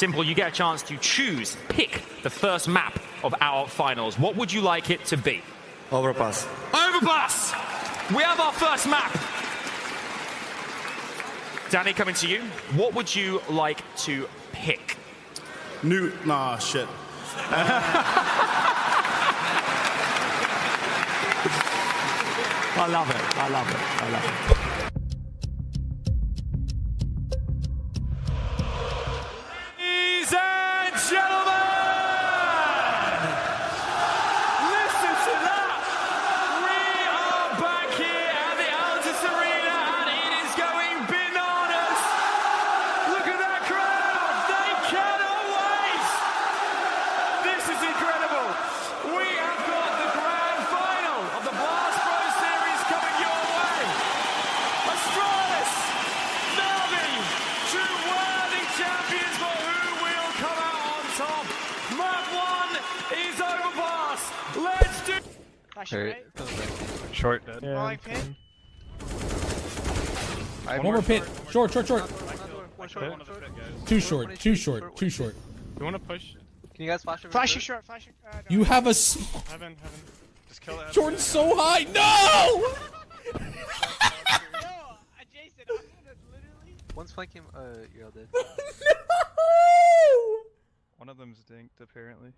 Simple, you get a chance to pick the first map of our finals. What would you like it to be? Overpass. Overpass! We have our first map. Danny, coming to you. What would you like to pick? Nah, shit. I love it. I love it. I love it. Ladies and gentlemen, listen to that. We are back here at the Altus Arena, and it is going bananas. Look at that crowd. They cannot wait. This is incredible. We have got the grand final of the Blast Pro Series coming your way. Astralis, Melby, true worthy champions, but who will come out on top? Map 1 is Overpass. Let's do... Short. Yeah. One One more pit. Short. One short. Too short. Too short. You want to push? Can you guys flash over? Flashing short, flashing. No. You have a. Heaven. Just kill it. Jordan's so high. No! Yo, Jason, I'm gonna literally. One's flanking. You're all dead. No! One of them's dinked, apparently.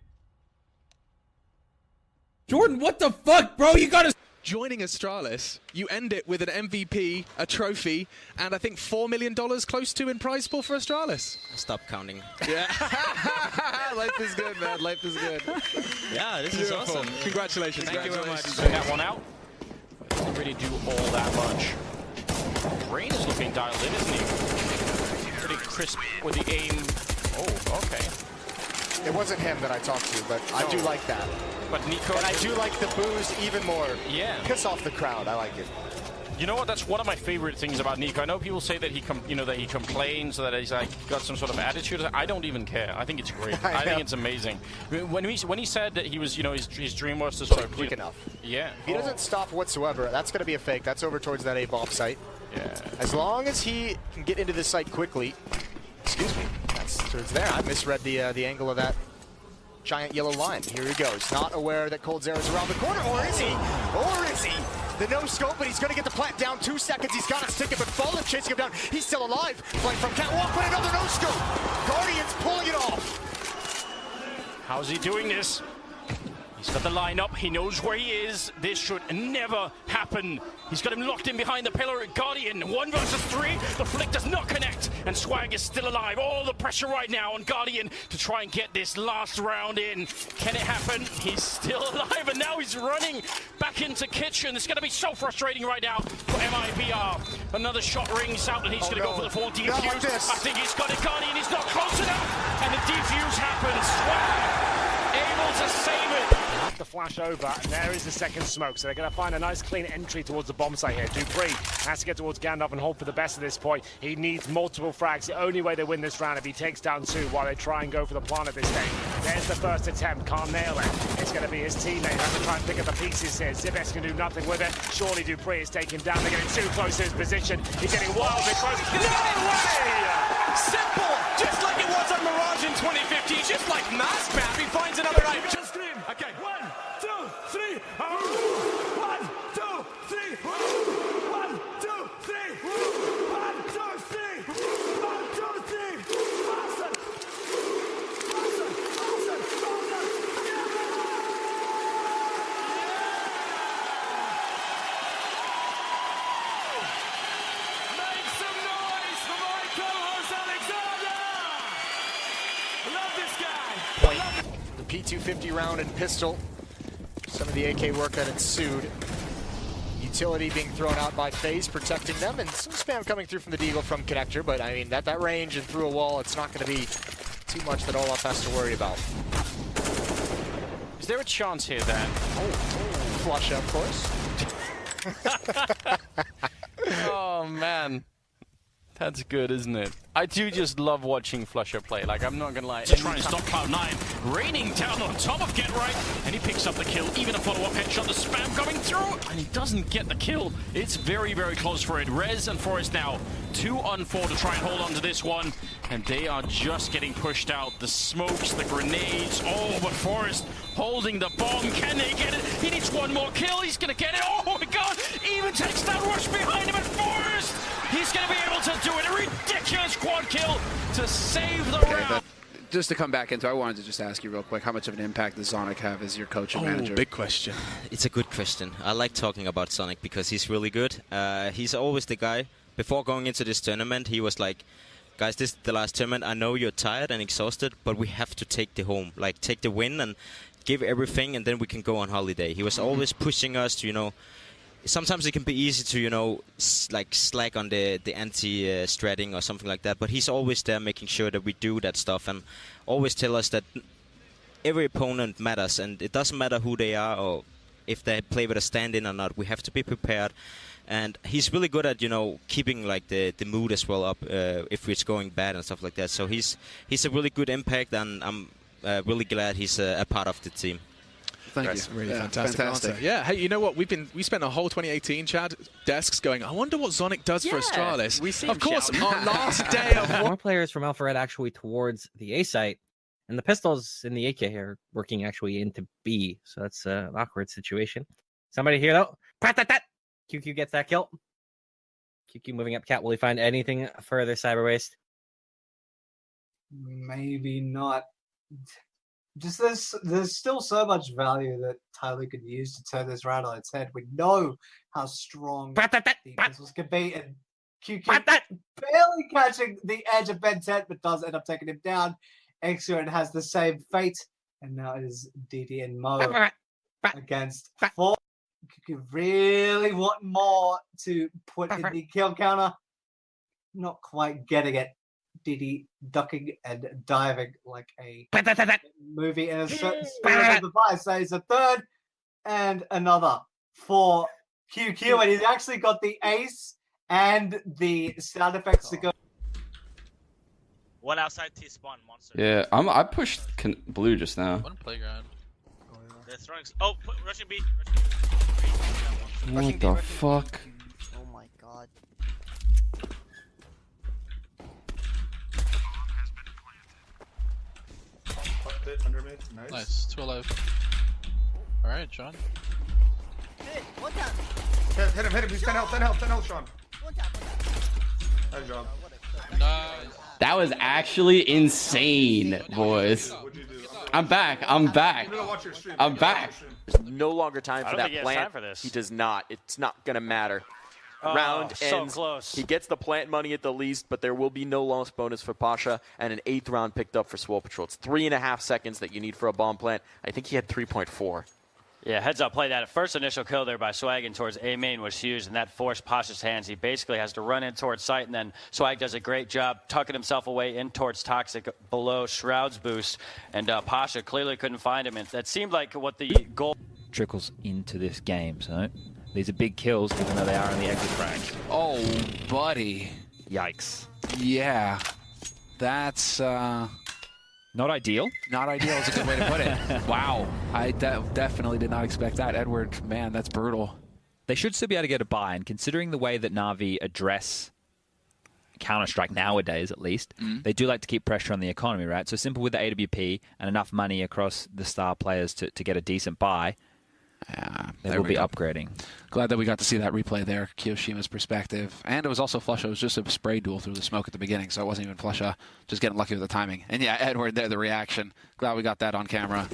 Jordan, what the fuck, bro? You gotta. Joining Astralis, you end it with an MVP, a trophy, and I think $4 million close to in prize pool for Astralis. Stop counting. Yeah. Life is good, man. Life is good. Yeah, this is awesome. Congratulations. Thank you very much. Bring that one out. But doesn't really do all that much. Rain is looking dialed in, isn't he? Pretty crisp with the aim. Oh, okay. It wasn't him that I talked to, but I do like that. But Nico... And I do like the booze even more. Yeah. Piss off the crowd. I like it. You know what? That's one of my favorite things about Nico. I know people say that he complains, that he's like got some sort of attitude. I don't even care. I think it's great. I think it's amazing. When he said that he was, his dream was to sort of Quick enough. Yeah. If he doesn't stop whatsoever, that's going to be a fake. That's over towards that A-bomb site. Yeah. As long as he can get into the site quickly. Excuse me. That's towards there. I misread the angle of that giant yellow line. Here he goes. Not aware that Cold Zero is around the corner. Or is he? Or is he? The no-scope, but he's going to get the plant down. 2 seconds. He's got his ticket, but Fallen chasing him down. He's still alive. Flank from Catwalk, but another no-scope. Guardians pulling it off. How's he doing this? He's got the lineup. He knows where he is. This should never happen. He's got him locked in behind the pillar at Guardian. 1 versus 3. The flick does not connect. And Swag is still alive. All the pressure right now on Guardian to try and get this last round in. Can it happen? He's still alive. And now he's running back into Kitchen. It's going to be so frustrating right now for MIBR. Another shot rings out and he's going to go for the full defuse. I think he's got it. Guardian is not close enough. And the defuse happens. Swag able to save it. The flash over, and there is the second smoke, so they're going to find a nice clean entry towards the bomb site here. Dupree has to get towards Gandalf and hold for the best at this point. He needs multiple frags. The only way they win this round if he takes down 2 while they try and go for the plant at this stage. There's the first attempt, can't nail it. It's going to be his teammate having to try and pick up the pieces here. Zibex can do nothing with it. Surely Dupree is taken down. They're getting too close to his position. He's getting wildly close. No way! Simple! Just like it was on Mirage in 2015. Just like Mask Map, he finds another item. Okay. 1, 2, 3. 1, 2, 3. 1, 2, 3. 1, 2, 3. 1, 2, 3. Faster. Make some noise for my co-host Alexander. Love this guy. The P250 round and pistol. Some of the AK work that ensued. Utility being thrown out by FaZe, protecting them, and some spam coming through from the Deagle from Connector, but I mean, that range and through a wall, it's not going to be too much that Olaf has to worry about. Is there a chance here then? Flush, of course. Oh, man. That's good, isn't it? I do just love watching Flusher play. Like, I'm not gonna lie. Trying to stop Cloud9, raining down on top of Get Right, and he picks up the kill. Even a follow-up headshot, the spam coming through, and he doesn't get the kill. It's very, very close for it. Rez and Forest now 2-on-4 to try and hold on to this one, and they are just getting pushed out. The smokes, the grenades, oh, but Forest holding the bomb. Can they get it? He needs one more kill. He's gonna get it. Oh my god! Even takes down Rush behind him, and Forest, he's gonna be able to do it. A ridiculous quad kill to save the round. Just to come back into, I wanted to just ask you real quick, how much of an impact does Sonic have as your coach and manager? Big question. It's a good question. I like talking about Sonic because he's really good. He's always the guy. Before going into this tournament, he was like, guys, this is the last tournament. I know you're tired and exhausted, but we have to take the home. Like, take the win and give everything, and then we can go on holiday. He was always pushing us to, you know, sometimes it can be easy to, you know, like slack on the anti-stratting or something like that, but he's always there making sure that we do that stuff and always tell us that every opponent matters, and it doesn't matter who they are or if they play with a stand-in or not. We have to be prepared, and he's really good at, you know, keeping like the mood as well up if it's going bad and stuff like that. So he's a really good impact, and I'm really glad he's a part of the team. Thank That's you. really Yeah, fantastic answer. Yeah, hey, you know what? We spent a whole 2018, Chad, desks going, I wonder what Sonic does for Astralis. Of course, our last day of more players from Alpha Red actually towards the A site, and the pistols in the AK are working actually into B, so that's an awkward situation. Somebody here though, QQ gets that kill. QQ moving up. Cat, will he find anything further? Cyber Waste? Maybe not. Just there's still so much value that Tyler could use to turn this round on its head. We know how strong the pistols can be, and QQ barely catching the edge of Ben 10, but does end up taking him down. Exuan has the same fate, and now it is DD and Mo against 4. QQ really want more to put in the kill counter. Not quite getting it. Diddy ducking and diving like a movie in a certain spirit of the vice. So it's a third and another for QQ, and he's actually got the ace and the sound effects to go. One outside T spawn monster. Yeah, I pushed blue just now. One playground. They're throwing. Oh, rushing B. What the fuck? Oh my god. Nice, 2 alive. Alright, Sean. One tap. Hit him. He's 10 health, Sean. One tap. Nice job. Nice. That was actually insane, boys. I'm back. I'm back. There's no longer time for that plant. He does not. It's not going to matter. Round ends. So close. He gets the plant money at the least, but there will be no loss bonus for Pasha, and an 8th round picked up for Swole Patrol. It's 3.5 seconds that you need for a bomb plant. I think he had 3.4. Yeah, heads up play that. First initial kill there by Swaggin towards A main was huge, and that forced Pasha's hands. He basically has to run in towards sight, and then Swag does a great job tucking himself away in towards Toxic below Shroud's boost, and Pasha clearly couldn't find him. And that seemed like what the goal trickles into this game, so these are big kills, even though they are in the exit frags. Oh, buddy. Yikes. Yeah. That's, not ideal. Not ideal is a good way to put it. Wow. I definitely did not expect that. Edward, man, that's brutal. They should still be able to get a buy, and considering the way that Na'Vi address Counter-Strike nowadays, at least, they do like to keep pressure on the economy, right? So simple with the AWP and enough money across the star players to get a decent buy. They will be upgrading. Glad that we got to see that replay there, Kiyoshima's perspective. And it was also Flusha. It was just a spray duel through the smoke at the beginning, so it wasn't even Flusha. Just getting lucky with the timing. And yeah, Edward there, the reaction. Glad we got that on camera.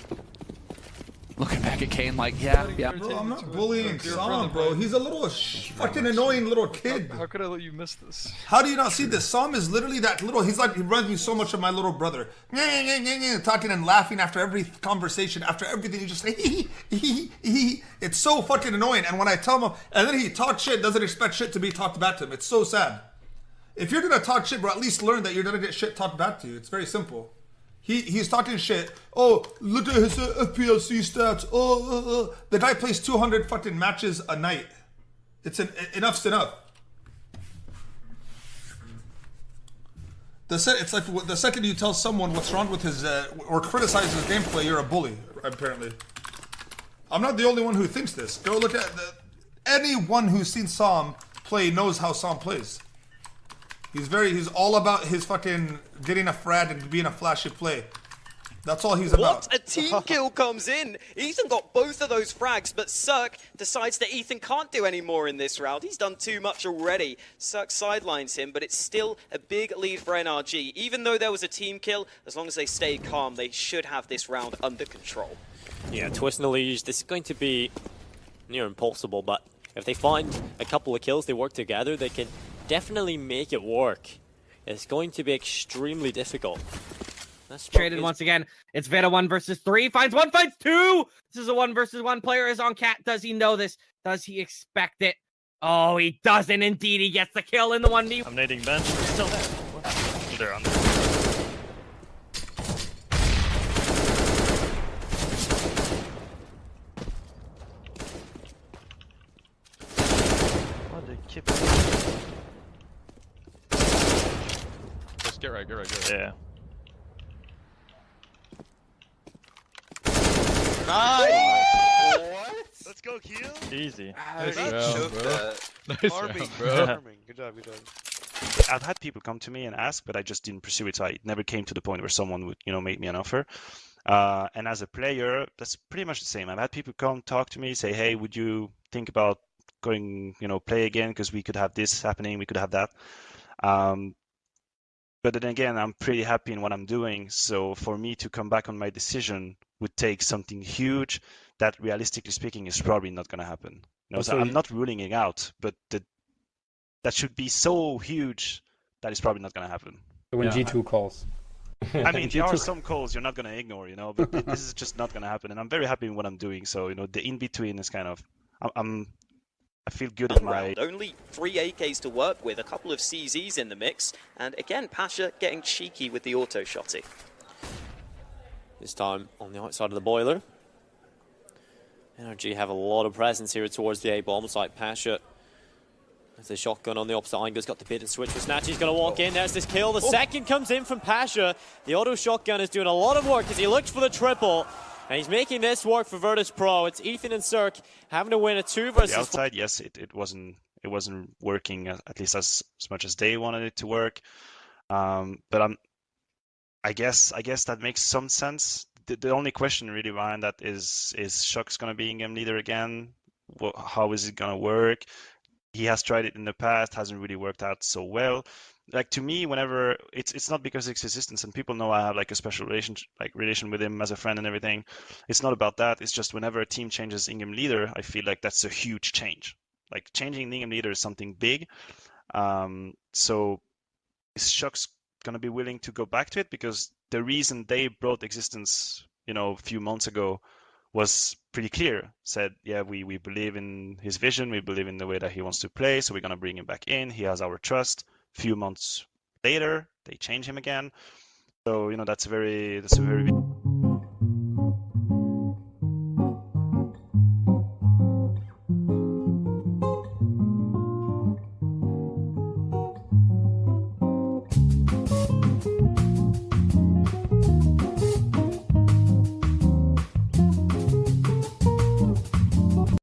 Looking back at Kane like, yeah. Bro, I'm not bullying Sam, bro. He's a little fucking annoying little kid. How could I let you miss this? How do you not see this? Sam is literally that little. He's like, he reminds me so much of my little brother. Talking and laughing after every conversation, after everything. You just say, hee. It's so fucking annoying. And when I tell him, and then he talks shit, doesn't expect shit to be talked back to him. It's so sad. If you're gonna talk shit, bro, at least learn that you're gonna get shit talked back to you. It's very simple. He's talking shit. Oh, look at his FPLC stats. The guy plays 200 fucking matches a night. Enough's enough. It's like the second you tell someone what's wrong with his or criticize his gameplay, you're a bully. Apparently, I'm not the only one who thinks this. Go look at anyone who's seen Sam play knows how Sam plays. He's all about his fucking getting a frag and being a flashy play. That's all he's about. What? A team kill comes in. Ethan got both of those frags, but Cirque decides that Ethan can't do any more in this round. He's done too much already. Cirque sidelines him, but it's still a big lead for NRG. Even though there was a team kill, as long as they stay calm, they should have this round under control. Yeah, Twist and Elige, this is going to be near impossible, but if they find a couple of kills, they work together, they can definitely make it work. It's going to be extremely difficult. Traded once again. It's Veta 1 versus 3. Finds 1, finds 2. This is a 1 versus 1 player is on Cat. Does he know this? Does he expect it? Oh, he doesn't indeed. He gets the kill in the 1v. I'm nading bench. They're still there. They're on there. Oh, they keep... Just get right. Yeah. Nice! What? Let's go, Keel. Easy. Nice round, bro. Charming. Good job. I've had people come to me and ask, but I just didn't pursue it. So it never came to the point where someone would, make me an offer. And as a player, that's pretty much the same. I've had people come talk to me, say, "Hey, would you think about going, play again? Because we could have this happening, we could have that." But then again, I'm pretty happy in what I'm doing. So for me to come back on my decision would take something huge that, realistically speaking, is probably not going to happen. So I'm not ruling it out, but that should be so huge that it's probably not going to happen. So when G2 calls. I mean, there are some calls you're not going to ignore, but this is just not going to happen. And I'm very happy in what I'm doing. So, the in-between is kind of, I feel good in my... Only 3 AKs to work with, a couple of CZs in the mix, and again, Pasha getting cheeky with the auto-shotty. This time on the outside of the boiler. NRG have a lot of presence here towards the A-bomb site. Pasha, as the shotgun on the opposite angle's got the bait and switch for Snatch. He's going to walk in. There's this kill. The second comes in from Pasha. The auto shotgun is doing a lot of work as he looks for the triple. And he's making this work for Virtus Pro. It's Ethan and Cirque having to win a 2 versus... The outside, yes, it wasn't working at least as much as they wanted it to work. But I guess that makes some sense. The only question really behind that is Shock's going to be in-game leader again? How is it going to work? He has tried it in the past, hasn't really worked out so well. Like, to me, whenever it's not because of his existence, and people know I have like a special relation with him as a friend and everything. It's not about that. It's just whenever a team changes in-game leader, I feel like that's a huge change. Like, changing the in-game leader is something big. So is Shock's gonna be willing to go back to it? Because the reason they brought existence, a few months ago, was pretty clear. Said, yeah, we believe in his vision, we believe in the way that he wants to play, so we're gonna bring him back in. He has our trust. Few months later, they change him again. So that's a very